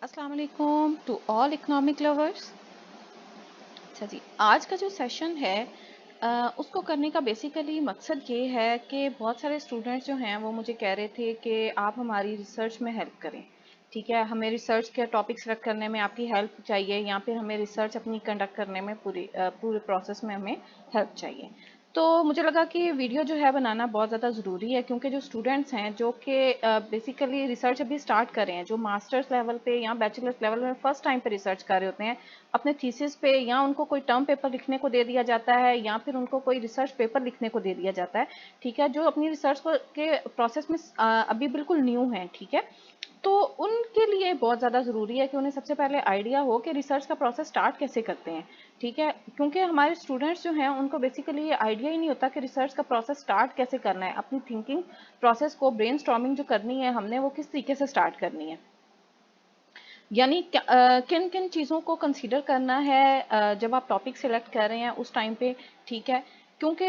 अस्सलाम वालेकुम to all economic lovers. अच्छा जी, आज का जो सेशन है उसको करने का बेसिकली मकसद ये है कि बहुत सारे स्टूडेंट्स जो हैं वो मुझे कह रहे थे कि आप हमारी रिसर्च में हेल्प करें। ठीक है, हमें रिसर्च के टॉपिक सेलेक्ट करने में आपकी हेल्प चाहिए या फिर हमें रिसर्च अपनी कंडक्ट करने में पूरे प्रोसेस में हमें हेल्प चाहिए। तो मुझे लगा कि वीडियो जो है बनाना बहुत ज़्यादा ज़रूरी है, क्योंकि जो स्टूडेंट्स हैं जो कि बेसिकली रिसर्च अभी स्टार्ट कर रहे हैं, जो मास्टर्स लेवल पे या बैचलर्स लेवल में फर्स्ट टाइम पे रिसर्च कर रहे होते हैं अपने थीसिस पे, या उनको कोई टर्म पेपर लिखने को दे दिया जाता है या फिर उनको कोई रिसर्च पेपर लिखने को दे दिया जाता है। ठीक है, जो अपनी रिसर्च के प्रोसेस में अभी बिल्कुल न्यू है। ठीक है, तो उनके लिए बहुत ज़्यादा ज़रूरी है कि उन्हें सबसे पहले आइडिया हो कि रिसर्च का प्रोसेस स्टार्ट कैसे करते हैं। ठीक है, क्योंकि हमारे स्टूडेंट्स जो हैं उनको बेसिकली ये आइडिया ही नहीं होता कि रिसर्च का प्रोसेस स्टार्ट कैसे करना है, अपनी थिंकिंग प्रोसेस को, ब्रेनस्टॉर्मिंग जो करनी है हमने, वो किस तरीके से स्टार्ट करनी है, यानी किन किन चीज़ों को कंसीडर करना है जब आप टॉपिक सेलेक्ट कर रहे हैं उस टाइम पे। ठीक है, क्योंकि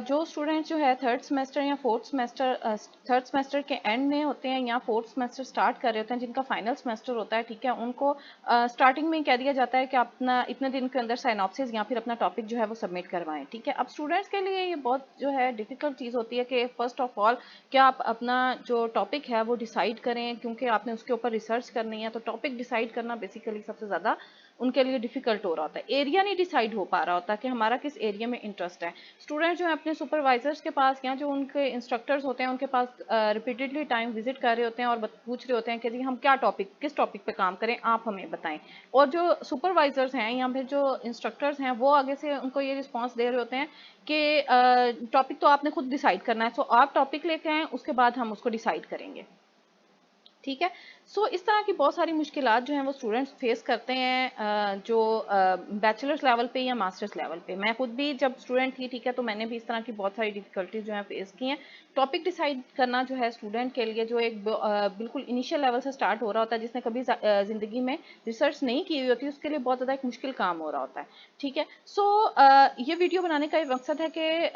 जो स्टूडेंट्स जो है थर्ड सेमेस्टर या फोर्थ सेमेस्टर, थर्ड सेमेस्टर के एंड में होते हैं या फोर्थ सेमेस्टर स्टार्ट कर रहे होते हैं, जिनका फाइनल सेमेस्टर होता है, ठीक है, उनको स्टार्टिंग में ही कह दिया जाता है कि आप अपना इतने दिन के अंदर साइनॉप्सिस या फिर अपना टॉपिक जो है वो सबमिट करवाएं। ठीक है, अब स्टूडेंट्स के लिए ये बहुत जो है डिफिकल्ट चीज़ होती है कि फर्स्ट ऑफ ऑल क्या आप अपना जो टॉपिक है वो डिसाइड करें, क्योंकि आपने उसके ऊपर रिसर्च करनी है। तो टॉपिक डिसाइड करना बेसिकली सबसे ज़्यादा उनके लिए डिफिकल्ट हो रहा होता है। एरिया नहीं डिसाइड हो पा रहा होता कि हमारा किस एरिया में इंटरेस्ट है। स्टूडेंट जो है अपने सुपरवाइजर्स के पास या जो उनके इंस्ट्रक्टर्स होते हैं उनके पास रिपीटेडली टाइम विजिट कर रहे होते हैं और पूछ रहे होते हैं कि जी हम क्या टॉपिक, किस टॉपिक पे काम करें, आप हमें बताएं। और जो सुपरवाइजर्स हैं या फिर जो इंस्ट्रक्टर्स हैं वो आगे से उनको ये रिस्पॉन्स दे रहे होते हैं कि टॉपिक तो आपने खुद डिसाइड करना है, सो आप टॉपिक लेके आएं, उसके बाद हम उसको डिसाइड करेंगे। ठीक है, सो इस तरह की बहुत सारी मुश्किलात जो हैं वो स्टूडेंट्स फेस करते हैं जो बैचलर्स लेवल पे या मास्टर्स लेवल पे। मैं खुद भी जब स्टूडेंट थी, ठीक है, तो मैंने भी इस तरह की बहुत सारी डिफिकल्टीज जो है फेस की हैं। टॉपिक डिसाइड करना जो है स्टूडेंट के लिए जो एक बिल्कुल इनिशियल लेवल से स्टार्ट हो रहा होता है, जिसने कभी जिंदगी में रिसर्च नहीं की हुई होती, उसके लिए बहुत ज़्यादा एक मुश्किल काम हो रहा होता है। ठीक है, सो ये वीडियो बनाने का ये मकसद है कि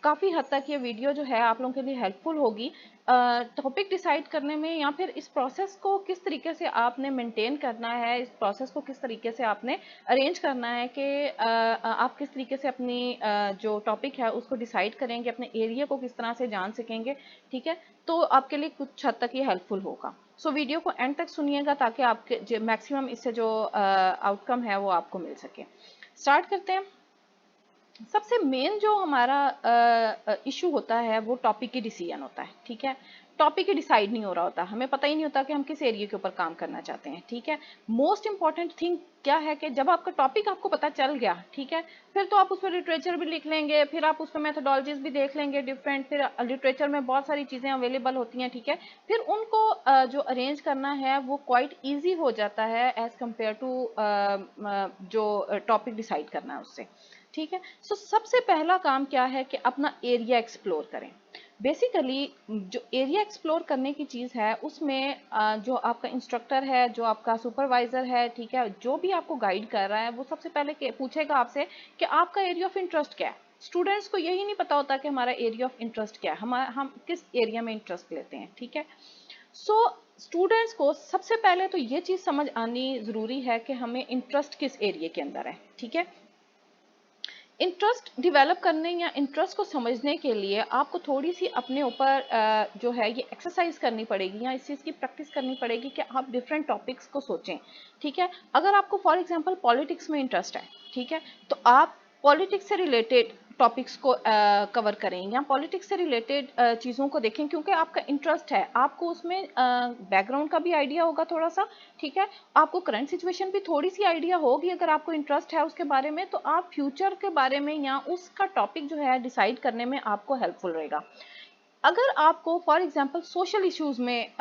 काफ़ी हद तक ये वीडियो जो है आप लोगों के लिए हेल्पफुल होगी टॉपिक डिसाइड करने में, या फिर इस प्रोसेस को किस तरीके से आपने मेंटेन करना है, इस प्रोसेस को किस तरीके से आपने अरेंज करना है कि आप किस तरीके से अपनी जो टॉपिक है उसको डिसाइड करेंगे, अपने एरिया को किस तरह से जान सकेंगे। ठीक है, तो आपके लिए कुछ हद तक ये हेल्पफुल होगा। सो वीडियो को एंड तक सुनिएगा ताकि आपके मैक्सिमम इससे जो आउटकम है वो आपको मिल सके। स्टार्ट करते हैं। सबसे मेन जो हमारा इशू होता है वो टॉपिक की डिसीजन होता है। ठीक है, टॉपिक ही डिसाइड नहीं हो रहा होता, हमें पता ही नहीं होता कि हम किस एरिया के ऊपर काम करना चाहते हैं। ठीक है, मोस्ट इंपॉर्टेंट थिंग क्या है कि जब आपका टॉपिक आपको पता चल गया, ठीक है, फिर तो आप उस पर लिटरेचर भी लिख लेंगे, फिर आप उस पर मेथोडोलॉजीज भी देख लेंगे डिफरेंट, फिर लिटरेचर में बहुत सारी चीज़ें अवेलेबल होती हैं। ठीक है, फिर उनको जो अरेंज करना है वो क्वाइट ईजी हो जाता है एज कम्पेयर टू जो टॉपिक डिसाइड करना है उससे। ठीक है, सो सबसे पहला काम क्या है कि अपना एरिया एक्सप्लोर करें। बेसिकली जो एरिया एक्सप्लोर करने की चीज़ है उसमें जो आपका इंस्ट्रक्टर है, जो आपका सुपरवाइजर है, ठीक है, जो भी आपको गाइड कर रहा है, वो सबसे पहले पूछेगा आपसे कि आपका एरिया ऑफ इंटरेस्ट क्या है। स्टूडेंट्स को यही नहीं पता होता कि हमारा एरिया ऑफ इंटरेस्ट क्या है, हम किस एरिया में इंटरेस्ट लेते हैं। ठीक है, सो स्टूडेंट्स को सबसे पहले तो ये चीज़ समझ आनी ज़रूरी है कि हमें इंटरेस्ट किस एरिया के अंदर है। ठीक है, इंटरेस्ट डेवलप करने या इंटरेस्ट को समझने के लिए आपको थोड़ी सी अपने ऊपर जो है ये एक्सरसाइज करनी पड़ेगी या इस चीज़ की प्रैक्टिस करनी पड़ेगी कि आप डिफरेंट टॉपिक्स को सोचें। ठीक है, अगर आपको फॉर एग्जांपल पॉलिटिक्स में इंटरेस्ट है, ठीक है, तो आप पॉलिटिक्स से रिलेटेड टॉपिक्स को कवर करें या पॉलिटिक्स से रिलेटेड चीज़ों को देखें, क्योंकि आपका इंटरेस्ट है, आपको उसमें बैकग्राउंड का भी आइडिया होगा थोड़ा सा। ठीक है, आपको करंट सिचुएशन भी थोड़ी सी आइडिया होगी अगर आपको इंटरेस्ट है उसके बारे में, तो आप फ्यूचर के बारे में या उसका टॉपिक जो है डिसाइड करने में आपको हेल्पफुल रहेगा। अगर आपको फॉर एग्जांपल सोशल इश्यूज में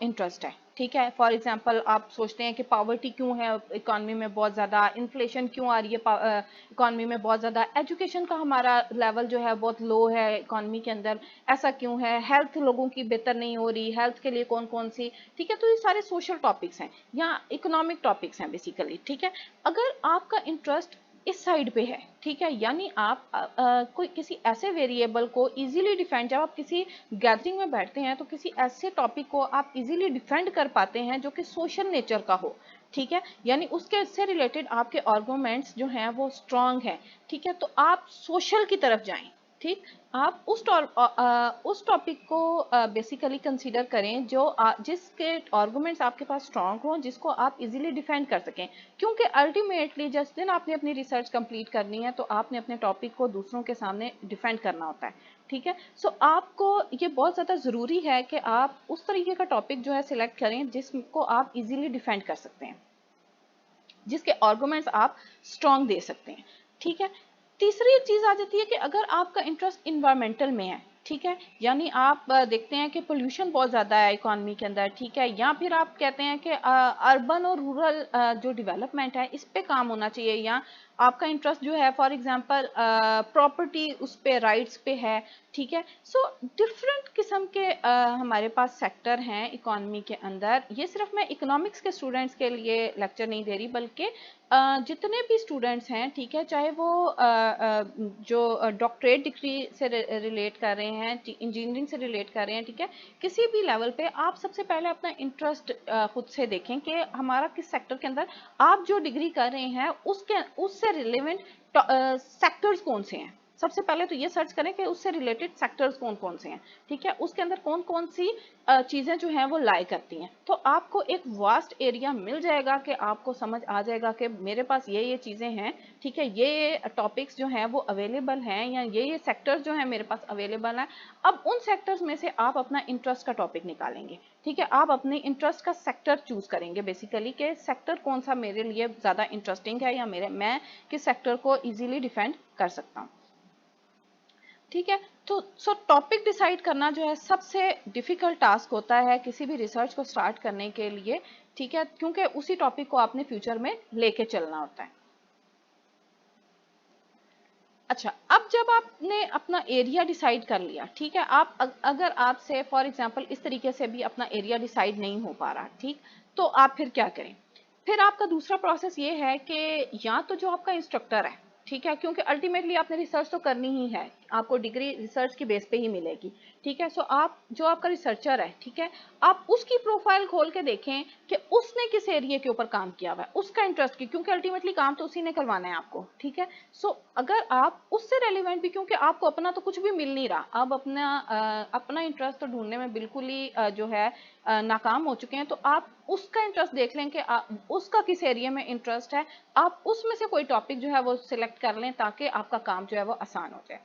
इंटरेस्ट है, ठीक है, फॉर एग्जांपल आप सोचते हैं कि पावर्टी क्यों है इकोनॉमी में बहुत ज़्यादा, इन्फ्लेशन क्यों आ रही है इकोनॉमी में बहुत ज़्यादा, एजुकेशन का हमारा लेवल जो है बहुत लो है इकोनॉमी के अंदर, ऐसा क्यों है, हेल्थ लोगों की बेहतर नहीं हो रही, हेल्थ के लिए कौन कौन सी, ठीक है, तो ये सारे सोशल टॉपिक्स हैं या इकोनॉमिक टॉपिक्स हैं बेसिकली। ठीक है, अगर आपका इंटरेस्ट इस साइड पे है, ठीक है। यानी आप कोई किसी ऐसे वेरिएबल को इजीली डिफेंड, जब आप किसी गैदरिंग में बैठते हैं तो किसी ऐसे टॉपिक को आप इजीली डिफेंड कर पाते हैं जो कि सोशल नेचर का हो, ठीक है। यानी उसके से रिलेटेड आपके आर्गुमेंट्स जो हैं वो स्ट्रांग है, ठीक है। तो आप सोशल की तरफ जाएं, ठीक। आप उस टॉपिक को बेसिकली कंसीडर करें जो जिसके आर्गुमेंट्स आपके पास स्ट्रांग हो, जिसको आप इजीली डिफेंड कर सकें, क्योंकि अल्टीमेटली जिस दिन आपने अपनी रिसर्च कंप्लीट करनी है तो आपने अपने टॉपिक को दूसरों के सामने डिफेंड करना होता है, ठीक है। सो आपको ये बहुत ज़्यादा ज़रूरी है कि आप उस तरीके का टॉपिक जो है सिलेक्ट करें जिसको आप इजीली डिफेंड कर सकते हैं, जिसके आर्गुमेंट्स आप स्ट्रांग दे सकते हैं, ठीक है। तीसरी एक चीज आ जाती है कि अगर आपका इंटरेस्ट इन्वायरमेंटल में है, ठीक है, यानी आप देखते हैं कि पोल्यूशन बहुत ज़्यादा है इकोनॉमी के अंदर, ठीक है, या फिर आप कहते हैं कि अर्बन और रूरल जो डेवलपमेंट है इस पे काम होना चाहिए, या आपका इंटरेस्ट जो है फॉर एग्जांपल प्रॉपर्टी उस पे राइट्स पे है, ठीक है। सो डिफरेंट किस्म के हमारे पास सेक्टर हैं इकोनॉमी के अंदर। ये सिर्फ मैं इकोनॉमिक्स के स्टूडेंट्स के लिए लेक्चर नहीं दे रही, बल्कि जितने भी स्टूडेंट्स हैं, ठीक है, चाहे वो जो डॉक्टरेट डिग्री से रिलेट कर रहे हैं, इंजीनियरिंग से रिलेट कर रहे हैं, ठीक है, किसी भी लेवल पे आप सबसे पहले अपना इंटरेस्ट खुद से देखें कि हमारा किस सेक्टर के अंदर, आप जो डिग्री कर रहे हैं उससे रिलेवेंट सेक्टर्स कौन से हैं। सबसे पहले तो ये सर्च करें कि उससे रिलेटेड सेक्टर्स कौन कौन से हैं, ठीक है, उसके अंदर कौन कौन सी चीज़ें जो हैं वो लाई करती हैं। तो आपको एक वास्ट एरिया मिल जाएगा कि आपको समझ आ जाएगा कि मेरे पास ये चीज़ें हैं, ठीक है, ये टॉपिक्स जो हैं वो अवेलेबल हैं, या ये सेक्टर्स जो हैं मेरे पास अवेलेबल हैं। अब उन सेक्टर्स में से आप अपना इंटरेस्ट का टॉपिक निकालेंगे, ठीक है, आप अपने इंटरेस्ट का सेक्टर चूज करेंगे बेसिकली कि सेक्टर कौन सा मेरे लिए ज़्यादा इंटरेस्टिंग है, या मैं किस सेक्टर को ईजिली डिफेंड कर सकता हूँ, ठीक है। तो सो टॉपिक डिसाइड करना जो है सबसे डिफिकल्ट टास्क होता है किसी भी रिसर्च को स्टार्ट करने के लिए, ठीक है, क्योंकि उसी टॉपिक को आपने फ्यूचर में लेके चलना होता है। अच्छा, अब जब आपने अपना एरिया डिसाइड कर लिया, ठीक है, आप अगर आपसे फॉर एग्जांपल इस तरीके से भी अपना एरिया डिसाइड नहीं हो पा रहा, ठीक, तो आप फिर क्या करें। फिर आपका दूसरा प्रोसेस ये है कि या तो जो आपका इंस्ट्रक्टर है, ठीक है, क्योंकि अल्टीमेटली आपने रिसर्च तो करनी ही है, आपको डिग्री रिसर्च की बेस पे ही मिलेगी, ठीक है। सो आप जो आपका रिसर्चर है, ठीक है, आप उसकी प्रोफाइल खोल के देखें कि उसने किस एरिया के ऊपर काम किया हुआ है, उसका इंटरेस्ट की, क्योंकि अल्टीमेटली काम तो उसी ने करवाना है आपको, ठीक है। सो अगर आप उससे रेलिवेंट भी, क्योंकि आपको अपना तो कुछ भी मिल नहीं रहा, आप अपना इंटरेस्ट तो ढूंढने में बिल्कुल ही जो है नाकाम हो चुके हैं, तो आप उसका इंटरेस्ट देख लें कि उसका किस एरिया में इंटरेस्ट है, आप उसमें से कोई टॉपिक जो है वो सिलेक्ट कर लें ताकि आपका काम जो है वो आसान हो जाए।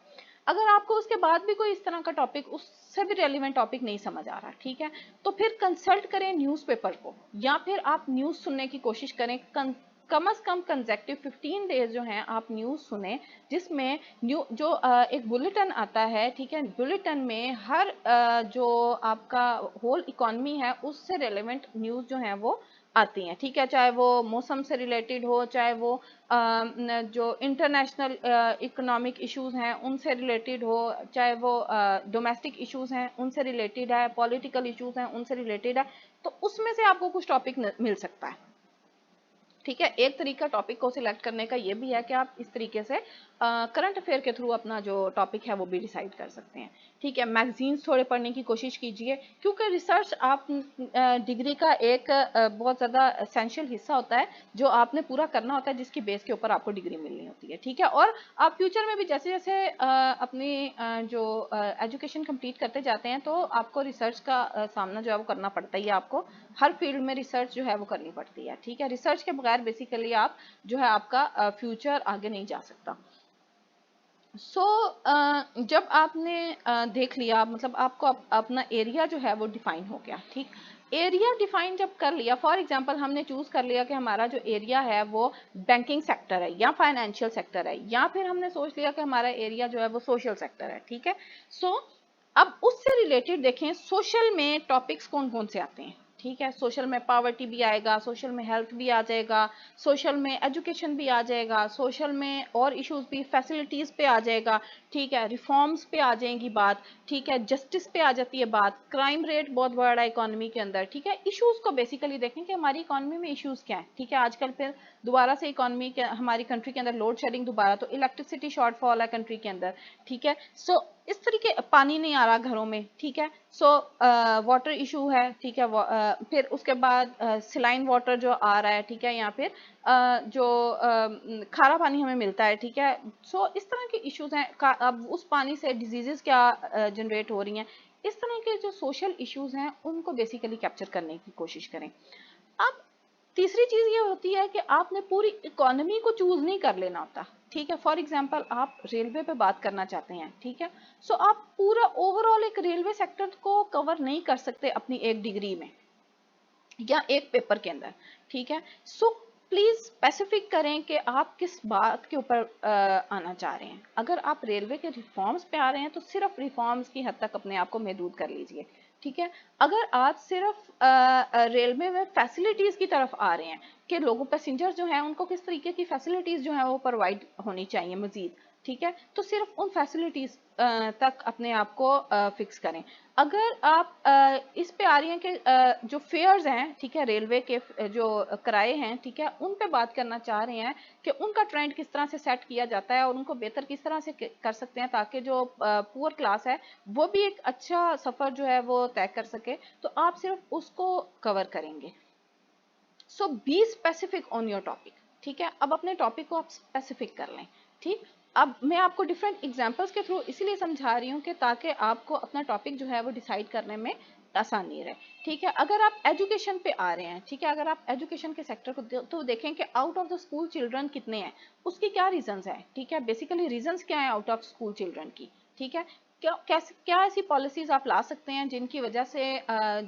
अगर आपको उसके बाद भी कोई इस तरह का टॉपिक, उससे भी रेलिवेंट टॉपिक नहीं समझ आ रहा, ठीक है, तो फिर कंसल्ट करें न्यूज़पेपर को, या फिर आप न्यूज़ सुनने की कोशिश करें। कम से कम कंसेक्टिव 15 डेज जो हैं आप न्यूज़ सुने, जिसमें जो एक बुलेटिन आता है, ठीक है, बुलेटिन में हर जो आपका होल इकोनॉमी है उससे रेलेवेंट न्यूज़ जो हैं वो आती हैं, ठीक है, चाहे वो मौसम से रिलेटेड हो, चाहे वो जो इंटरनेशनल इकोनॉमिक इश्यूज हैं उनसे रिलेटेड हो, चाहे वो डोमेस्टिक इश्यूज हैं उनसे रिलेटेड है, पॉलिटिकल इश्यूज हैं उनसे रिलेटेड है, तो उसमें से आपको कुछ टॉपिक मिल सकता है, ठीक है। एक तरीका टॉपिक को सिलेक्ट करने का ये भी है कि आप इस तरीके से करंट अफेयर के थ्रू अपना जो टॉपिक है वो भी डिसाइड कर सकते हैं, ठीक है। मैगजीन्स थोड़े पढ़ने की कोशिश कीजिए, क्योंकि रिसर्च आप डिग्री का एक बहुत ज़्यादा एसेंशियल हिस्सा होता है जो आपने पूरा करना होता है, जिसकी बेस के ऊपर आपको डिग्री मिलनी होती है, ठीक है। और आप फ्यूचर में भी जैसे जैसे अपनी जो एजुकेशन कंप्लीट करते जाते हैं तो आपको रिसर्च का सामना जो है वो करना पड़ता ही है, आपको हर फील्ड में रिसर्च जो है वो करनी पड़ती है, ठीक है। रिसर्च के बगैर बेसिकली आप जो है आपका फ्यूचर आगे नहीं जा सकता। जब आपने देख लिया, मतलब आपको अपना एरिया जो है वो डिफाइन हो गया, ठीक। एरिया डिफाइन जब कर लिया, फॉर एग्जांपल हमने चूज कर लिया कि हमारा जो एरिया है वो बैंकिंग सेक्टर है या फाइनेंशियल सेक्टर है, या फिर हमने सोच लिया कि हमारा एरिया जो है वो सोशल सेक्टर है, ठीक है। सो अब उससे रिलेटेड देखें सोशल में टॉपिक्स कौन कौन से आते हैं, ठीक है। सोशल में पावर्टी भी आएगा, सोशल में हेल्थ भी आ जाएगा, सोशल में एजुकेशन भी आ जाएगा, सोशल में और इश्यूज भी, फैसिलिटीज पे आ जाएगा, ठीक है, रिफॉर्म्स पे आ जाएगी बात, ठीक है, जस्टिस पे आ जाती है बात, क्राइम रेट बहुत बढ़ रहा है इकोनॉमी के अंदर, ठीक है। इश्यूज को बेसिकली देखें कि हमारी इकोनॉमी में इश्यूज क्या है, ठीक है। आजकल फिर दोबारा से इकोनॉमी के हमारी कंट्री के अंदर लोड शेडिंग दोबारा, तो इलेक्ट्रिसिटी शॉर्टफॉल है कंट्री के अंदर, ठीक है। सो इस तरीके पानी नहीं आ रहा घरों में, ठीक है। सो वाटर इशू है, ठीक है। फिर उसके बाद सिलाइन वाटर जो आ रहा है, ठीक है, या फिर जो खारा पानी हमें मिलता है, ठीक है। सो इस तरह के इश्यूज हैं। अब उस पानी से डिजीजेस क्या जनरेट हो रही हैं, इस तरह के जो सोशल इश्यूज हैं उनको बेसिकली कैप्चर करने की कोशिश करें। अब तीसरी चीज ये होती है कि आपने पूरी इकोनॉमी को चूज नहीं कर लेना होता, ठीक है। फॉर एग्जांपल आप रेलवे पे बात करना चाहते हैं, ठीक है। सो आप पूरा ओवरऑल एक रेलवे सेक्टर को कवर नहीं कर सकते अपनी एक डिग्री में या एक पेपर के अंदर, ठीक है। सो प्लीज स्पेसिफिक करें कि आप किस बात के ऊपर आना चाह रहे हैं। अगर आप रेलवे के रिफॉर्म्स पे आ रहे हैं तो सिर्फ रिफॉर्म्स की हद तक अपने आप को महदूद कर लीजिए, ठीक है। अगर आप सिर्फ रेलवे में फैसिलिटीज की तरफ आ रहे हैं कि लोगों पैसेंजर जो हैं उनको किस तरीके की फैसिलिटीज जो है वो प्रोवाइड होनी चाहिए मजीद, ठीक है, तो सिर्फ उन फैसिलिटीज तक अपने आप को फिक्स करें। अगर आप इस पे आ रही हैं कि जो फेयर्स हैं, ठीक है, रेलवे के जो किराए हैं, ठीक है, उन पे बात करना चाह रहे हैं कि उनका ट्रेंड किस तरह से सेट किया जाता है और उनको बेहतर किस तरह से कर सकते हैं ताकि जो पुअर क्लास है वो भी एक अच्छा सफर जो है वो तय कर सके, तो आप सिर्फ उसको कवर करेंगे। So be specific on your topic, ठीक है। अब अपने टॉपिक को आप स्पेसिफिक कर लें, ठीक। अब मैं आपको डिफरेंट एग्जांपल्स के थ्रू इसीलिए समझा रही हूँ कि ताकि आपको अपना टॉपिक जो है वो डिसाइड करने में आसानी रहे, ठीक है। अगर आप एजुकेशन पे आ रहे हैं, ठीक है, अगर आप एजुकेशन के सेक्टर को तो देखें कि out of the school children कितने हैं, उसकी क्या रीजंस हैं, ठीक है। बेसिकली रीजंस क्या है आउट ऑफ स्कूल चिल्ड्रन की, ठीक है। क्या ऐसी पॉलिसीज आप ला सकते हैं जिनकी वजह से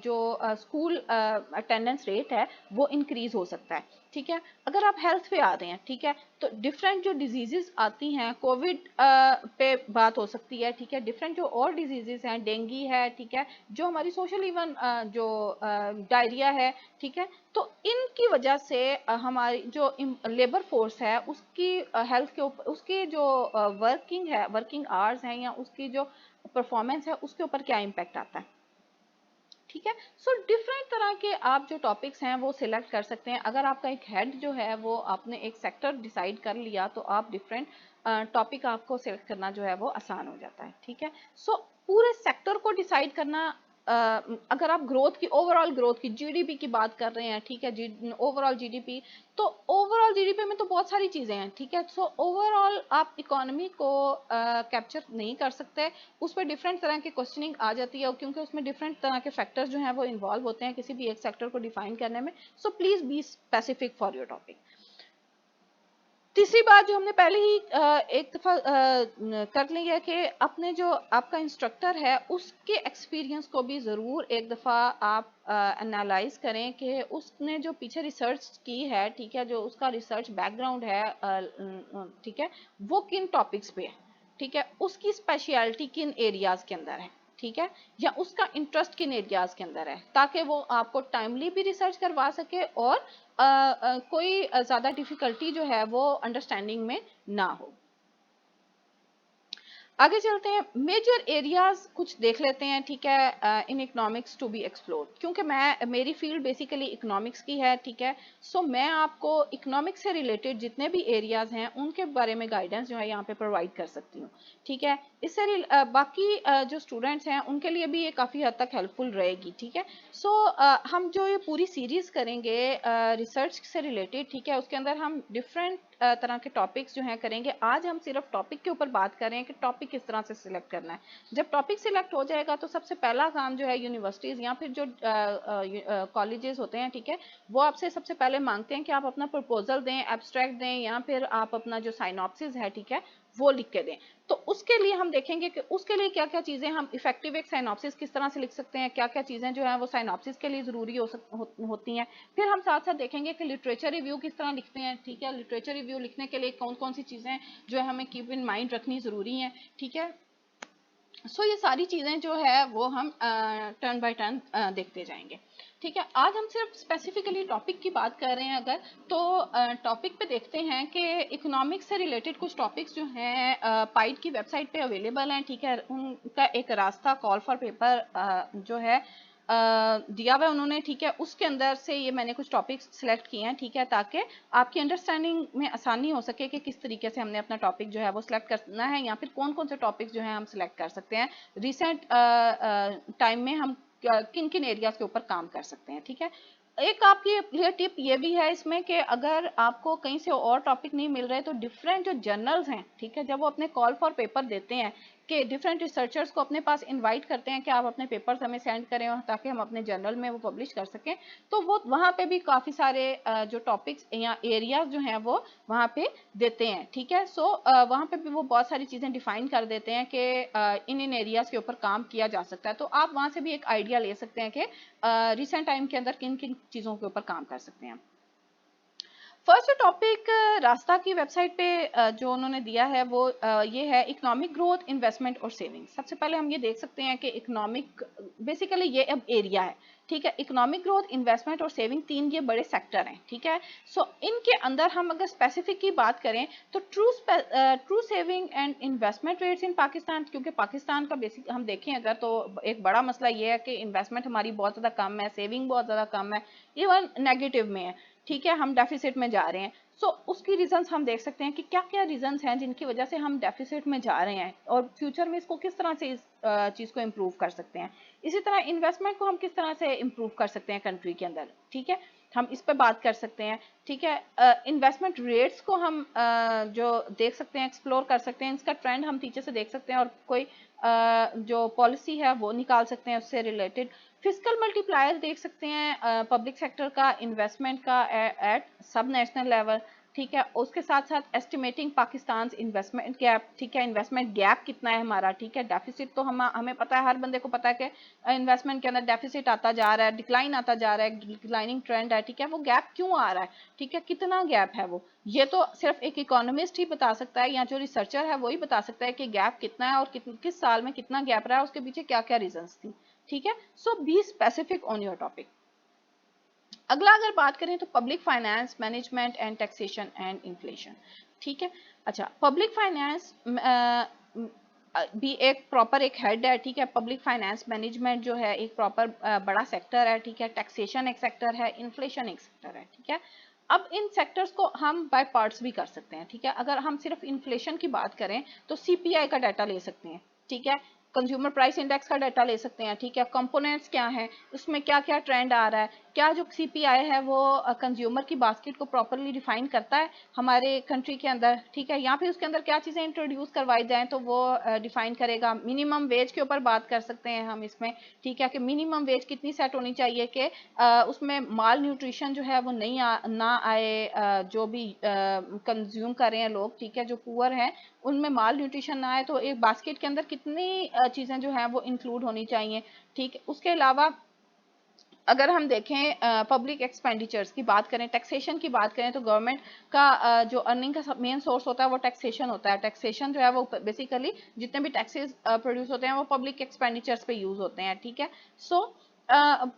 जो स्कूल अटेंडेंस रेट है वो इंक्रीज हो सकता है, ठीक है। अगर आप हेल्थ पे आ रहे हैं, ठीक है, तो डिफरेंट जो डिजीजेस आती हैं, कोविड पे बात हो सकती है, ठीक है। डिफरेंट जो और डिजीजेस हैं, डेंगू है, ठीक है, जो हमारी सोशल इवन जो डायरिया है, ठीक है, तो इनकी वजह से हमारी जो लेबर फोर्स है उसकी हेल्थ के ऊपर, उसकी जो वर्किंग आवर्स हैं या उसकी जो परफॉर्मेंस है उसके ऊपर क्या इम्पैक्ट आता है, ठीक है। सो डिफरेंट तरह के आप जो टॉपिक्स हैं वो सिलेक्ट कर सकते हैं। अगर आपका एक हेड जो है वो आपने एक सेक्टर डिसाइड कर लिया तो आप डिफरेंट टॉपिक आपको सिलेक्ट करना जो है वो आसान हो जाता है, ठीक है। सो पूरे सेक्टर को डिसाइड करना, अगर आप ग्रोथ की, ओवरऑल ग्रोथ की, जीडीपी की बात कर रहे हैं, ठीक है, ओवरऑल जीडीपी, तो ओवरऑल जीडीपी में तो बहुत सारी चीजें हैं, ठीक है। सो ओवरऑल आप इकोनॉमी को कैप्चर नहीं कर सकते, उस पर डिफरेंट तरह की क्वेश्चनिंग आ जाती है क्योंकि उसमें डिफरेंट तरह के फैक्टर्स जो हैं वो इन्वॉल्व होते हैं किसी भी एक सेक्टर को डिफाइन करने में। So please be specific for your topic. तीसरी बात जो हमने पहले ही एक दफा कर ली है कि अपने जो आपका इंस्ट्रक्टर है उसके एक्सपीरियंस को भी ज़रूर एक दफ़ा आप एनालाइज करें कि उसने जो पीछे रिसर्च की है, ठीक है, जो उसका रिसर्च बैकग्राउंड है, ठीक है, वो किन टॉपिक्स पे है, ठीक है, उसकी स्पेशलिटी किन एरियाज के अंदर है, ठीक है, या उसका इंटरेस्ट किन एरियाज के अंदर है, ताकि वो आपको टाइमली भी रिसर्च करवा सके और कोई ज़्यादा डिफिकल्टी जो है वो अंडरस्टैंडिंग में ना हो। आगे चलते हैं, मेजर एरियाज कुछ देख लेते हैं, ठीक है, in economics to be explore, क्योंकि मेरी फील्ड बेसिकली इकोनॉमिक्स की है, ठीक है। सो मैं आपको इकोनॉमिक्स से रिलेटेड जितने भी एरियाज हैं उनके बारे में गाइडेंस जो है यहाँ पे प्रोवाइड कर सकती हूँ, ठीक है। इससे बाकी जो स्टूडेंट्स हैं उनके लिए भी ये काफ़ी हद तक हेल्पफुल रहेगी, ठीक है। सो हम जो ये पूरी सीरीज करेंगे रिसर्च से रिलेटेड, ठीक है, उसके अंदर हम डिफरेंट तरह के टॉपिक्स जो हैं करेंगे। आज हम सिर्फ टॉपिक के ऊपर बात कर रहे हैं कि टॉपिक किस तरह से सिलेक्ट करना है। जब टॉपिक सिलेक्ट हो जाएगा तो सबसे पहला काम जो है यूनिवर्सिटीज़ या फिर जो कॉलेजेस होते हैं, ठीक है, वो आपसे सबसे पहले मांगते हैं कि आप अपना प्रपोजल दें, एब्स्ट्रैक्ट दें, या फिर आप अपना जो साइनॉप्सिस है, ठीक है, वो लिख के दें। तो उसके लिए हम देखेंगे कि उसके लिए क्या क्या चीज़ें हम इफेक्टिव एक साइनॉप्सिस किस तरह से लिख सकते हैं, क्या क्या चीज़ें जो है वो साइनॉप्सिस के लिए ज़रूरी होती हैं। फिर हम साथ साथ देखेंगे कि लिटरेचर रिव्यू किस तरह लिखते हैं, ठीक है, लिटरेचर रिव्यू लिखने के लिए कौन कौन सी चीज़ें जो है हमें कीप इन माइंड रखनी ज़रूरी हैं, ठीक है। सो ये सारी चीज़ें जो है वो हम टर्न बाय टर्न देखते जाएंगे। ठीक है, आज हम सिर्फ स्पेसिफिकली टॉपिक की बात कर रहे हैं अगर, तो टॉपिक पे देखते हैं कि इकोनॉमिक्स से रिलेटेड कुछ टॉपिक्स जो हैं पाइट की वेबसाइट पे अवेलेबल हैं। ठीक है, उनका एक रास्ता कॉल फॉर पेपर जो है दिया हुआ है उन्होंने। ठीक है, उसके अंदर से ये मैंने कुछ टॉपिक्स सिलेक्ट किए हैं। ठीक है, ताकि आपकी अंडरस्टैंडिंग में आसानी हो सके कि किस तरीके से हमने अपना टॉपिक जो है वो सिलेक्ट करना है, या फिर कौन कौन से टॉपिक्स जो है हम सिलेक्ट कर सकते हैं रिसेंट टाइम में, हम किन किन एरियाज के ऊपर काम कर सकते हैं। ठीक है, एक आपकी क्लियर टिप ये भी है इसमें कि अगर आपको कहीं से और टॉपिक नहीं मिल रहे तो डिफरेंट जो जर्नल्स हैं, ठीक है, जब वो अपने कॉल फॉर पेपर देते हैं कि डिफरेंट रिसर्चर्स को अपने पास इनवाइट करते हैं कि आप अपने पेपर्स हमें सेंड करें ताकि हम अपने जर्नल में वो पब्लिश कर सकें, तो वो वहाँ पे भी काफ़ी सारे जो टॉपिक्स या एरियाज जो हैं वो वहाँ पे देते हैं। ठीक है, सो वहाँ पे भी वो बहुत सारी चीज़ें डिफाइन कर देते हैं कि इन इन एरियाज के ऊपर काम किया जा सकता है, तो आप वहाँ से भी एक आइडिया ले सकते हैं कि रिसेंट टाइम के अंदर किन किन चीज़ों के ऊपर काम कर सकते हैं। फर्स्ट टॉपिक रास्ता की वेबसाइट पे जो उन्होंने दिया है वो ये है इकोनॉमिक ग्रोथ, इन्वेस्टमेंट और सेविंग। सबसे पहले हम ये देख सकते हैं कि इकोनॉमिक बेसिकली ये अब एरिया है। ठीक है, इकोनॉमिक ग्रोथ, इन्वेस्टमेंट और सेविंग, तीन ये बड़े सेक्टर हैं। ठीक है, सो इनके अंदर हम अगर स्पेसिफिक की बात करें तो true saving and investment rates इन पाकिस्तान, क्योंकि पाकिस्तान का बेसिक हम देखें अगर तो एक बड़ा मसला ये है कि इन्वेस्टमेंट हमारी बहुत ज़्यादा कम है, सेविंग बहुत ज़्यादा कम है, इवन नेगेटिव में है। ठीक है, हम डेफिसिट में जा रहे हैं। सो उसकी रीजंस हम देख सकते हैं कि क्या क्या रीजंस हैं जिनकी वजह से हम डेफिसिट में जा रहे हैं, और फ्यूचर में इसको किस तरह से इस चीज़ को इम्प्रूव कर सकते हैं। इसी तरह इन्वेस्टमेंट को हम किस तरह से इम्प्रूव कर सकते हैं कंट्री के अंदर। ठीक है, हम इस पे बात कर सकते हैं। ठीक है, इन्वेस्टमेंट रेट्स को हम जो देख सकते हैं, एक्सप्लोर कर सकते हैं, इसका ट्रेंड हम पीछे से देख सकते हैं और कोई जो पॉलिसी है वो निकाल सकते हैं उससे रिलेटेड। फिस्कल मल्टीप्लायर देख सकते हैं पब्लिक सेक्टर का इन्वेस्टमेंट का एट सब नेशनल लेवल। ठीक है, उसके साथ साथ एस्टिमेटिंग पाकिस्तान इन्वेस्टमेंट गैप। ठीक है, इन्वेस्टमेंट गैप कितना है हमारा। ठीक है, डेफिसिट तो हमें पता है, हर बंदे को पता है कि इन्वेस्टमेंट के अंदर डेफिसिट आता जा रहा है, डिक्लाइन आता जा रहा है, डिक्लाइनिंग ट्रेंड है। ठीक है, वो गैप क्यों आ रहा है, ठीक है, कितना गैप है वो, ये तो सिर्फ एक इकोनॉमिस्ट ही बता सकता है, या जो रिसर्चर है वही बता सकता है कि गैप कितना है और किस साल में कितना गैप रहा है, उसके पीछे क्या क्या रीजंस थी। ठीक है, so be specific on your topic. अगला अगर बात करें तो public finance management and taxation and inflation. ठीक है, अच्छा, पब्लिक फाइनेंस भी एक प्रॉपर एक हेड है। ठीक है, पब्लिक फाइनेंस मैनेजमेंट जो है एक प्रॉपर बड़ा सेक्टर है। ठीक है, टैक्सेशन एक सेक्टर है, इन्फ्लेशन एक सेक्टर है। ठीक है, अब इन सेक्टर्स को हम बाय पार्ट्स भी कर सकते हैं। ठीक है, अगर हम सिर्फ इन्फ्लेशन की बात करें तो सीपीआई का डाटा ले सकते हैं। ठीक है, कंज्यूमर प्राइस इंडेक्स का डाटा ले सकते हैं। ठीक है, कंपोनेंट्स क्या हैं, उसमें क्या क्या ट्रेंड आ रहा है, क्या जो सीपीआई है वो कंज्यूमर की बास्केट को प्रॉपरली डिफाइन करता है हमारे कंट्री के अंदर। ठीक है, या फिर उसके अंदर क्या चीज़ें इंट्रोड्यूस करवाई जाएं तो वो डिफाइन करेगा। मिनिमम वेज के ऊपर बात कर सकते हैं हम इसमें। ठीक है, कि मिनिमम वेज कितनी सेट होनी चाहिए कि उसमें माल न्यूट्रिशन जो है वो ना आए, जो भी कंज्यूम कर रहे हैं लोग। ठीक है, जो पुअर हैं उनमें माल न्यूट्रिशन ना आए, तो एक बास्केट के अंदर कितनी चीज़ें जो हैं वो इंक्लूड होनी चाहिए। ठीक है, उसके अलावा अगर हम देखें पब्लिक एक्सपेंडिचर्स की बात करें, टैक्सेशन की बात करें, तो गवर्नमेंट का जो अर्निंग का मेन सोर्स होता है वो टैक्सेशन होता है। टैक्सेशन जो है वो बेसिकली जितने भी टैक्सेस प्रोड्यूस होते हैं वो पब्लिक एक्सपेंडिचर्स पे यूज होते हैं। ठीक है, सो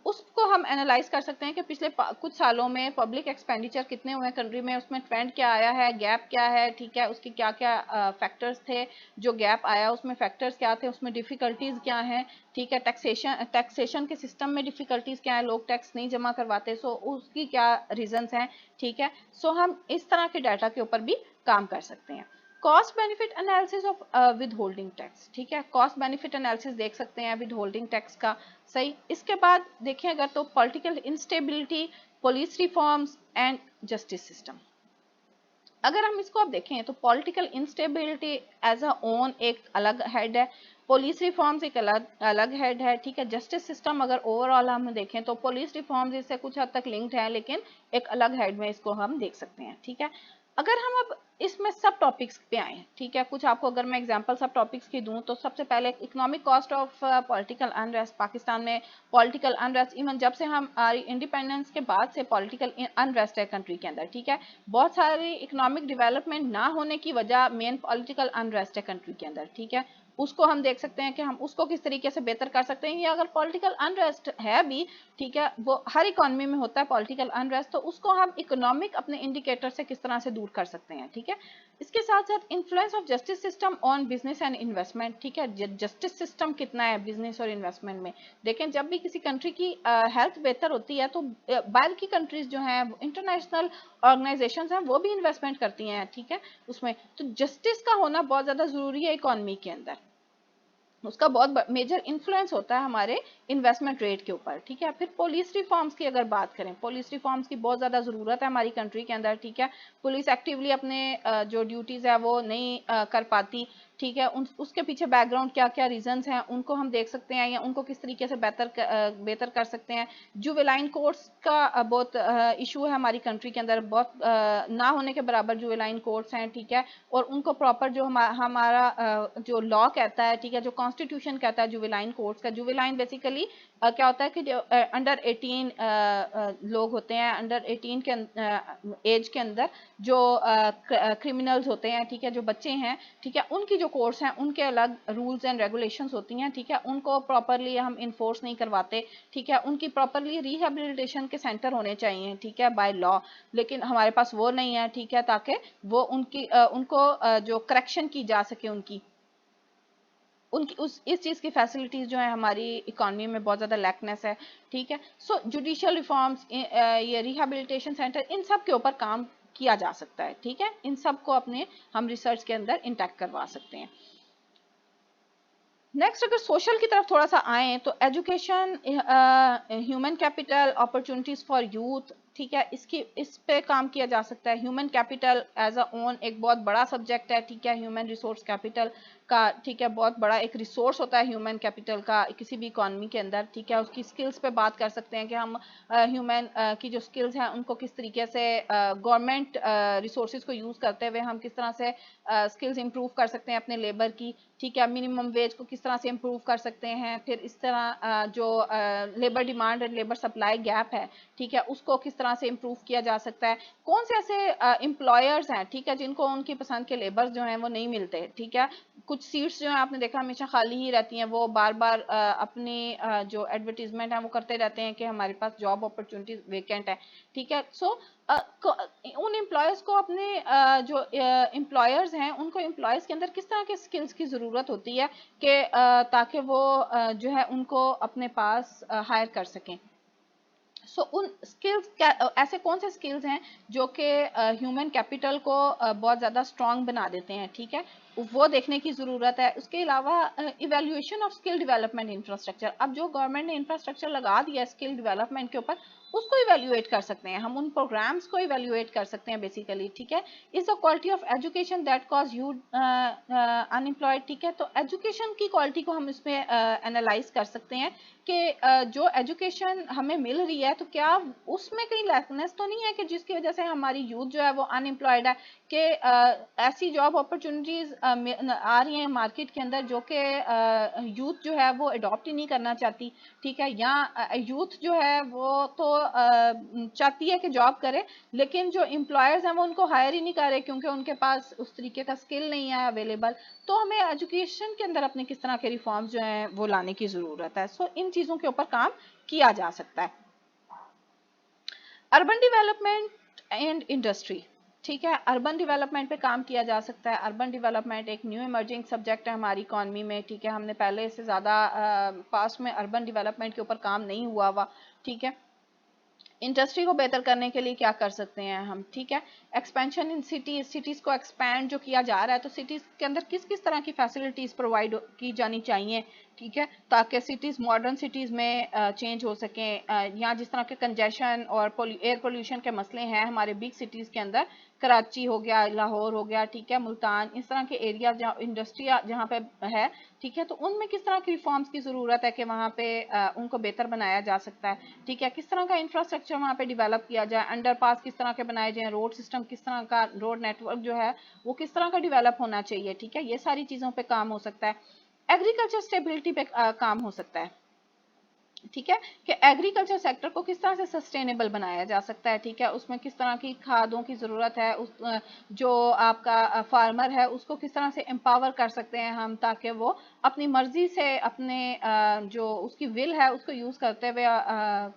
उसको हम एनालाइज कर सकते हैं कि पिछले कुछ सालों में पब्लिक एक्सपेंडिचर कितने हुए कंट्री में, उसमें ट्रेंड क्या आया है, गैप क्या है। ठीक है, उसके क्या क्या फैक्टर्स थे, जो गैप आया उसमें फैक्टर्स क्या थे, उसमें डिफिकल्टीज क्या हैं। ठीक है, टैक्सेशन के सिस्टम में डिफिकल्टीज क्या है, लोग टैक्स नहीं जमा करवाते, सो उसकी क्या रीजंस हैं। ठीक है, सो हम इस तरह के डाटा के ऊपर भी काम कर सकते हैं। Cost benefit analysis of with holding tax. ठीक है, कॉस्ट बेनिफिट एनालिसिस देख सकते हैं विद होल्डिंग टैक्स का। सही, इसके बाद देखें अगर तो political instability, police reforms and justice system. अगर हम इसको अब देखें तो political instability as a own एक अलग हेड है, पुलिस रिफॉर्म्स एक अलग अलग हेड है। ठीक है, जस्टिस सिस्टम अगर ओवरऑल हम देखें तो पुलिस रिफॉर्म्स इससे कुछ हद तक लिंक्ड है, लेकिन एक अलग हेड में इसको हम देख सकते हैं। ठीक है, अगर हम अब इसमें सब टॉपिक्स पे आए, ठीक है। कुछ आपको अगर मैं एग्जांपल सब टॉपिक्स की दूं तो सबसे पहले economic cost of political unrest. Pakistan में पॉलिटिकल अनरेस्ट, इवन जब से हमारी इंडिपेंडेंस के बाद से पॉलिटिकल अनरेस्ट है कंट्री के अंदर, ठीक है। बहुत सारी इकोनॉमिक डेवलपमेंट ना होने की वजह मेन पॉलिटिकल अनरेस्ट है कंट्री के अंदर, ठीक है। उसको हम देख सकते हैं कि हम उसको किस तरीके से बेहतर कर सकते हैं, या अगर पॉलिटिकल अनरेस्ट है भी, ठीक है, वो हर इकोनॉमी में होता है पॉलिटिकल अनरेस्ट, तो उसको हम इकोनॉमिक अपने इंडिकेटर से किस तरह से दूर कर सकते हैं, ठीक है। इसके साथ साथ influence of justice system on business and investment, ठीक है। जस्टिस सिस्टम कितना है बिजनेस और इन्वेस्टमेंट में। देखें, जब भी किसी कंट्री की हेल्थ बेहतर होती है तो बाहर की कंट्रीज जो हैं, इंटरनेशनल ऑर्गेनाइजेशंस हैं, वो भी इन्वेस्टमेंट करती हैं, ठीक है। उसमें तो जस्टिस का होना बहुत ज़्यादा ज़रूरी है इकोनॉमी के अंदर। उसका बहुत मेजर इन्फ्लुएंस होता है हमारे इन्वेस्टमेंट रेट के ऊपर, ठीक है। फिर पुलिस रिफॉर्म्स की अगर बात करें, पुलिस रिफॉर्म्स की बहुत ज़्यादा ज़रूरत है हमारी कंट्री के अंदर, ठीक है। पुलिस एक्टिवली अपने जो ड्यूटीज़ है वो नहीं कर पाती, ठीक है। उसके पीछे बैकग्राउंड क्या क्या रीजंस हैं उनको हम देख सकते हैं, या उनको किस तरीके से बेहतर कर सकते हैं। जुवेनाइल कोर्ट्स का बहुत इशू है हमारी कंट्री के अंदर, बहुत ना होने के बराबर जुवेनाइल कोर्ट्स हैं, ठीक है। और उनको प्रॉपर जो हमारा जो लॉ कहता है, ठीक है, जो कॉन्स्टिट्यूशन कहता है जुवेनाइल कोर्ट्स का। जुवेनाइल बेसिकली क्या होता है कि जो अंडर 18 लोग होते हैं, अंडर 18 के एज के अंदर जो क्रिमिनल्स होते हैं, ठीक है, जो बच्चे हैं, ठीक है, उनकी जो कोर्स हैं उनके अलग रूल्स एंड रेगुलेशंस होती हैं, ठीक है। उनको प्रॉपरली हम इन्फोर्स नहीं करवाते, ठीक है। उनकी प्रॉपरली रिहेबिलिटेशन के सेंटर होने चाहिए, ठीक है, बाय लॉ, लेकिन हमारे पास वो नहीं है, ठीक है, ताकि वो उनको जो करेक्शन की जा सके उनकी इस चीज़ की फैसिलिटीज़ जो है हमारी इकॉनमी में बहुत ज़्यादा लैकनेस है, ठीक है। सो जुडिशियल रिफॉर्म्स, ये रिहेबिलिटेशन सेंटर, इन सब के ऊपर काम किया जा सकता है, ठीक है। इन सब को अपने हम रिसर्च के अंदर इंटैक्ट करवा सकते हैं। नेक्स्ट अगर सोशल की तरफ थोड़ा सा आए तो education, human capital, opportunities for youth, ठीक है, इस पे काम किया जा सकता है। Human capital as a own एक बहुत बड़ा सब्जेक्ट है, ठीक है। ह्यूमन रिसोर्स कैपिटल का, ठीक है, बहुत बड़ा एक रिसोर्स होता है ह्यूमन कैपिटल का किसी भी इकॉनमी के अंदर, ठीक है। उसकी स्किल्स पे बात कर सकते हैं कि हम ह्यूमन की जो स्किल्स हैं उनको किस तरीके से गवर्नमेंट रिसोर्सेज को यूज़ करते हुए हम किस तरह से स्किल्स इंप्रूव कर सकते हैं अपने लेबर की, ठीक है। मिनिमम वेज को किस तरह से इम्प्रूव कर सकते हैं। फिर इस तरह जो labour demand and labour supply gap है, ठीक है, उसको किस तरह से इम्प्रूव किया जा सकता है। कौन से ऐसे एम्प्लॉयर्स हैं, ठीक है, जिनको उनकी पसंद के लेबर्स जो हैं वो नहीं मिलते, ठीक है। कुछ सीट्स जो हैं आपने देखा हमेशा खाली ही रहती हैं, वो बार बार अपनी जो एडवर्टीजमेंट है वो करते रहते हैं कि हमारे पास जॉब अपॉर्चुनिटीज वेकेंट है, ठीक है। सो उन एम्प्लॉयर्स को अपने जो एम्प्लॉयर्स हैं उनको एम्प्लॉयर्स के अंदर किस तरह के स्किल्स की ज़रूरत होती है कि ताकि वो जो है उनको अपने पास हायर कर सकें। सो उन स्किल्स क्या, ऐसे कौन से स्किल्स हैं जो कि ह्यूमन कैपिटल को बहुत ज़्यादा स्ट्रांग बना देते हैं, ठीक है, वो देखने की ज़रूरत है। उसके अलावा evaluation of skill development infrastructure, अब जो गवर्नमेंट ने इंफ्रास्ट्रक्चर लगा दिया है स्किल डेवलपमेंट के ऊपर, उसको इवेल्युएट कर सकते हैं हम, उन प्रोग्राम्स को इवेल्युएट कर सकते हैं बेसिकली, ठीक है। Is the quality of education that cause you unemployed, ठीक है। तो एजुकेशन की क्वालिटी को हम इसमें एनालाइज कर सकते हैं कि जो एजुकेशन हमें मिल रही है तो क्या उसमें कहीं लैकनेस तो नहीं है कि जिसकी वजह से हमारी यूथ जो है वो अनएम्प्लॉयड है, कि ऐसी जॉब अपॉर्चुनिटीज आ रही हैं मार्केट के अंदर जो कि यूथ जो है वो अडॉप्ट ही नहीं करना चाहती, ठीक है। या यूथ जो है वो तो चाहती है कि जॉब करे, लेकिन जो एम्प्लॉयर्स हैं वो उनको हायर ही नहीं कर रहे क्योंकि उनके पास उस तरीके का स्किल नहीं है अवेलेबल। तो हमें एजुकेशन के अंदर अपने किस तरह के रिफॉर्म्स जो हैं वो लाने की ज़रूरत है। सो इन चीज़ों के ऊपर काम किया जा सकता है। अर्बन डेवलपमेंट एंड इंडस्ट्री, ठीक है, अर्बन डेवलपमेंट पे काम किया जा सकता है। अर्बन डेवलपमेंट एक न्यू इमर्जिंग सब्जेक्ट है हमारी इकॉनमी में, ठीक है। हमने पहले से ज़्यादा पास्ट में अर्बन डेवलपमेंट के ऊपर काम नहीं हुआ हुआ, ठीक है। इंडस्ट्री को बेहतर करने के लिए क्या कर सकते हैं हम, ठीक है। एक्सपेंशन इन सिटीज़ को एक्सपैंड जो किया जा रहा है, तो सिटीज़ के अंदर किस किस तरह की फैसिलिटीज़ प्रोवाइड की जानी चाहिए, ठीक है, ताकि सिटीज़ मॉडर्न सिटीज़ में चेंज हो सकें। यहाँ जिस तरह के कंजेशन और एयर पोल्यूशन के मसले हैं हमारे बिग सिटीज़ के अंदर, कराची हो गया, लाहौर हो गया, ठीक है, मुल्तान, इस तरह के एरिया जहाँ इंडस्ट्री जहाँ पे है, ठीक है, तो उनमें किस तरह की रिफॉर्म्स की ज़रूरत है कि वहाँ पे उनको बेहतर बनाया जा सकता है। ठीक है, किस तरह का इंफ्रास्ट्रक्चर वहाँ पे डेवलप किया जाए, अंडरपास किस तरह के बनाए जाए, रोड सिस्टम किस तरह का, रोड नेटवर्क जो है वो किस तरह का डेवलप होना चाहिए। ठीक है, ये सारी चीज़ों पे काम हो सकता है। एग्रीकल्चर स्टेबिलिटी पे काम हो सकता है। ठीक है, कि एग्रीकल्चर सेक्टर को किस तरह से सस्टेनेबल बनाया जा सकता है। ठीक है, उसमें किस तरह की खादों की ज़रूरत है, जो आपका फार्मर है उसको किस तरह से एम्पावर कर सकते हैं हम, ताकि वो अपनी मर्जी से अपने जो उसकी विल है उसको यूज़ करते हुए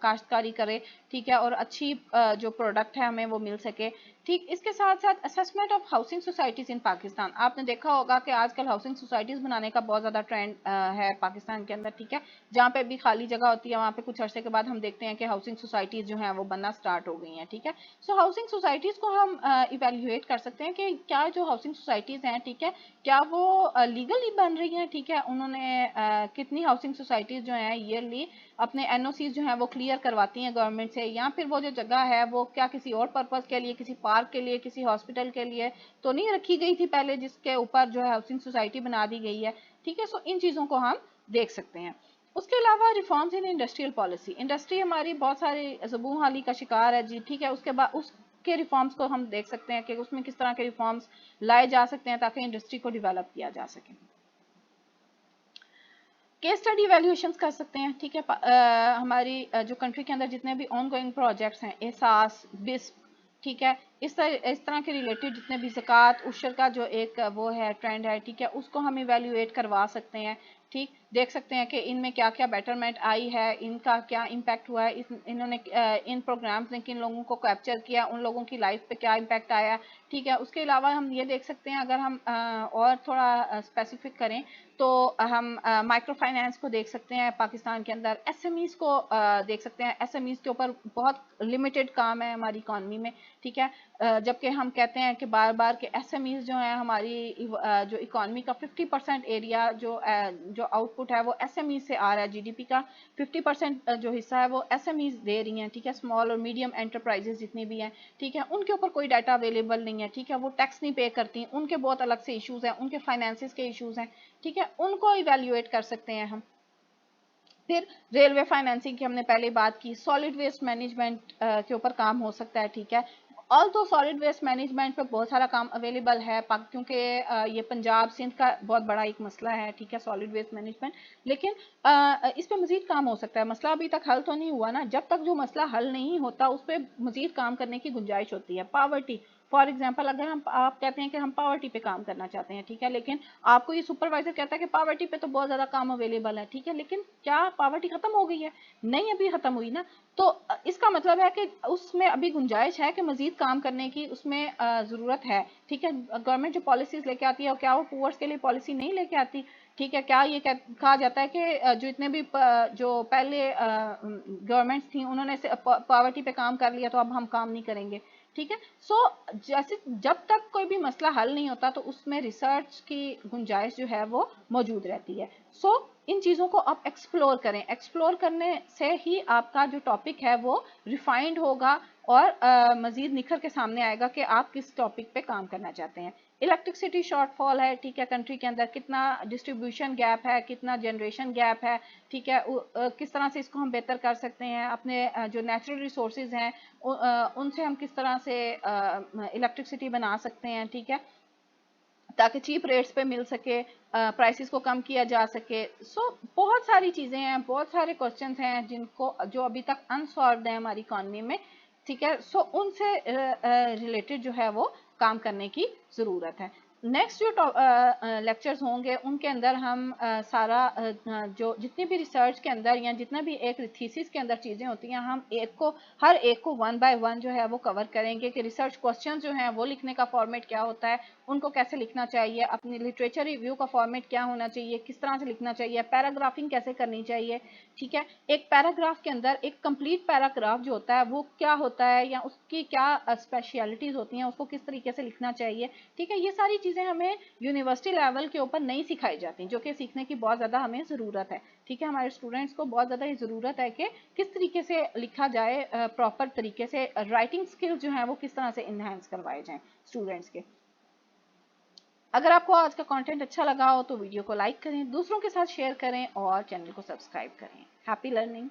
काश्तकारी करे। ठीक है, और अच्छी जो प्रोडक्ट है हमें वो मिल सके। ठीक, इसके साथ साथ असेसमेंट ऑफ हाउसिंग सोसाइटीज़ इन पाकिस्तान। आपने देखा होगा कि आजकल हाउसिंग सोसाइटीज़ बनाने का बहुत ज़्यादा ट्रेंड है पाकिस्तान के अंदर। ठीक है, जहाँ पे भी खाली जगह होती है वहाँ पे कुछ अरसे के बाद हम देखते हैं कि हाउसिंग सोसाइटीज़ जो हैं वो बनना स्टार्ट हो गई हैं। ठीक है, सो हाउसिंग सोसाइटीज़ को हम इवेल्युएट कर सकते हैं कि क्या जो हाउसिंग सोसाइटीज़ हैं, ठीक है, क्या वो लीगली बन रही हैं। ठीक है, उन्होंने कितनी हाउसिंग सोसाइटीज़ जो हैं ईयरली अपने एनओसीज जो हैं वो क्लियर करवाती हैं गवर्नमेंट से, या फिर वो जो जगह है वो क्या किसी और पर्पज़ के लिए, किसी पार्क के लिए, किसी हॉस्पिटल के लिए तो नहीं रखी गई थी पहले, जिसके ऊपर जो है हाउसिंग सोसाइटी बना दी गई है। ठीक है, सो इन चीज़ों को हम देख सकते हैं। उसके अलावा reforms in industrial policy, industry हमारी बहुत सारी ज़बून हाली का शिकार है जी। ठीक है, उसके बाद उसके रिफॉर्म्स को हम देख सकते हैं कि उसमें किस तरह के रिफॉर्म्स लाए जा सकते हैं ताकि इंडस्ट्री को डेवलप किया जा सके। केस स्टडी वैल्यूएशंस कर सकते हैं। ठीक है, हमारी जो कंट्री के अंदर जितने भी ऑन गोइंग प्रोजेक्ट्स हैं, एहसास, बिस्प, ठीक है, इस तरह के रिलेटेड जितने भी ज़कात उशर का जो एक वो है ट्रेंड है, ठीक है, उसको हम इवेल्युएट करवा सकते हैं। ठीक, देख सकते हैं कि इनमें क्या क्या बेटरमेंट आई है, इनका क्या इम्पैक्ट हुआ है, इन्होंने इन प्रोग्राम्स ने किन लोगों को कैप्चर किया, उन लोगों की लाइफ पे क्या इम्पैक्ट आया। ठीक है, उसके अलावा हम ये देख सकते हैं, अगर हम और थोड़ा स्पेसिफिक करें तो हम माइक्रो फाइनेंस को देख सकते हैं पाकिस्तान के अंदर, एसएमईज को देख सकते हैं। एसएमईज के ऊपर बहुत लिमिटेड काम है हमारी इकॉनमी में। ठीक है, जबकि हम कहते हैं कि बार बार कि एसएमईज जो है हमारी जो इकॉनमी का 50% एरिया जो आउटपुट है वो एसएमईज से आ रहा है। जीडीपी का 50% जो हिस्सा है वो एसएमईज दे रही हैं। ठीक है, स्मॉल और मीडियम एंटरप्राइजेज जितनी भी हैं, ठीक है, उनके ऊपर कोई डाटा अवेलेबल नहीं है। ठीक है, वो टैक्स नहीं पे करती, उनके बहुत अलग से इश्यूज हैं, उनके फाइनेंसिस के इश्यूज हैं। ठीक है, उनको इवेल्युएट कर सकते हैं हम। फिर रेलवे फाइनेंसिंग की हमने पहले बात की, सॉलिड वेस्ट मैनेजमेंट के ऊपर काम हो सकता है। ठीक है, ऑल तो सॉलिड वेस्ट मैनेजमेंट पे बहुत सारा काम अवेलेबल है क्योंकि ये पंजाब सिंध का बहुत बड़ा एक मसला है। ठीक है, सॉलिड वेस्ट मैनेजमेंट, लेकिन इस पे मजीद काम हो सकता है। मसला अभी तक हल तो नहीं हुआ ना, जब तक जो मसला हल नहीं होता उस पर मजीद काम करने की गुंजाइश होती है। पावर्टी फॉर एग्जाम्पल, अगर आप कहते हैं कि हम पावर्टी पे काम करना चाहते हैं, ठीक है, लेकिन आपको ये सुपरवाइजर कहता है कि पावर्टी पे तो बहुत ज़्यादा काम अवेलेबल है। ठीक है, लेकिन क्या पावर्टी खत्म हो गई है? नहीं, अभी खत्म हुई ना। तो इसका मतलब है कि उसमें अभी गुंजाइश है कि मजीद काम करने की उसमें ज़रूरत है। ठीक है, गवर्नमेंट जो पॉलिसीज़ लेके आती है, क्या वो पुअर्स के लिए पॉलिसी नहीं लेके आती? ठीक है, क्या ये कहा जाता है कि जो इतने भी जो पहले गवर्नमेंट्स थी उन्होंने पावर्टी पे काम कर लिया तो अब हम काम नहीं करेंगे? ठीक है, सो जैसे जब तक कोई भी मसला हल नहीं होता तो उसमें रिसर्च की गुंजाइश जो है वो मौजूद रहती है। सो इन चीज़ों को आप एक्सप्लोर करें, एक्सप्लोर करने से ही आपका जो टॉपिक है वो रिफाइंड होगा और मज़ीद निखर के सामने आएगा कि आप किस टॉपिक पे काम करना चाहते हैं। इलेक्ट्रिसिटी शॉर्टफॉल है, ठीक है, कंट्री के अंदर कितना डिस्ट्रीब्यूशन गैप है, कितना जनरेशन गैप है। ठीक है, किस तरह से इसको हम बेहतर कर सकते हैं, अपने जो नेचुरल रिसोर्सेज हैं उनसे हम किस तरह से इलेक्ट्रिसिटी बना सकते हैं। ठीक है, ताकि चीप रेट्स पे मिल सके, प्राइसेस को कम किया जा सके। सो बहुत सारी चीज़ें हैं, बहुत सारे क्वेश्चंस हैं जिनको जो अभी तक अनसॉल्व्ड है हमारी इकॉनमी में। ठीक है, सो उनसे रिलेटेड जो है वो काम करने की ज़रूरत है। नेक्स्ट जो लेक्चर्स होंगे उनके अंदर हम सारा जो जितनी भी रिसर्च के अंदर या जितना भी एक थीसिस के अंदर चीज़ें होती हैं, हम हर एक को वन बाय वन जो है वो कवर करेंगे कि रिसर्च क्वेश्चन जो हैं वो लिखने का फॉर्मेट क्या होता है, उनको कैसे लिखना चाहिए, अपनी लिटरेचर रिव्यू का फॉर्मेट क्या होना चाहिए, किस तरह से लिखना चाहिए, पैराग्राफिंग कैसे करनी चाहिए। ठीक है, एक पैराग्राफ के अंदर एक कंप्लीट पैराग्राफ जो होता है वो क्या होता है या उसकी क्या स्पेशलिटीज होती हैं, उसको किस तरीके से लिखना चाहिए। ठीक है, ये सारी चीज़ें हमें यूनिवर्सिटी लेवल के ऊपर नहीं सिखाई जाती, जो कि सीखने की बहुत ज़्यादा हमें ज़रूरत है। ठीक है, हमारे स्टूडेंट्स को बहुत ज़्यादा ज़रूरत है कि किस तरीके से लिखा जाए, प्रॉपर तरीके से राइटिंग स्किल जो है वो किस तरह से इन्हेंस करवाए जाएं स्टूडेंट्स के। अगर आपको आज का कंटेंट अच्छा लगा हो तो वीडियो को लाइक करें, दूसरों के साथ शेयर करें और चैनल को सब्सक्राइब करें। Happy learning.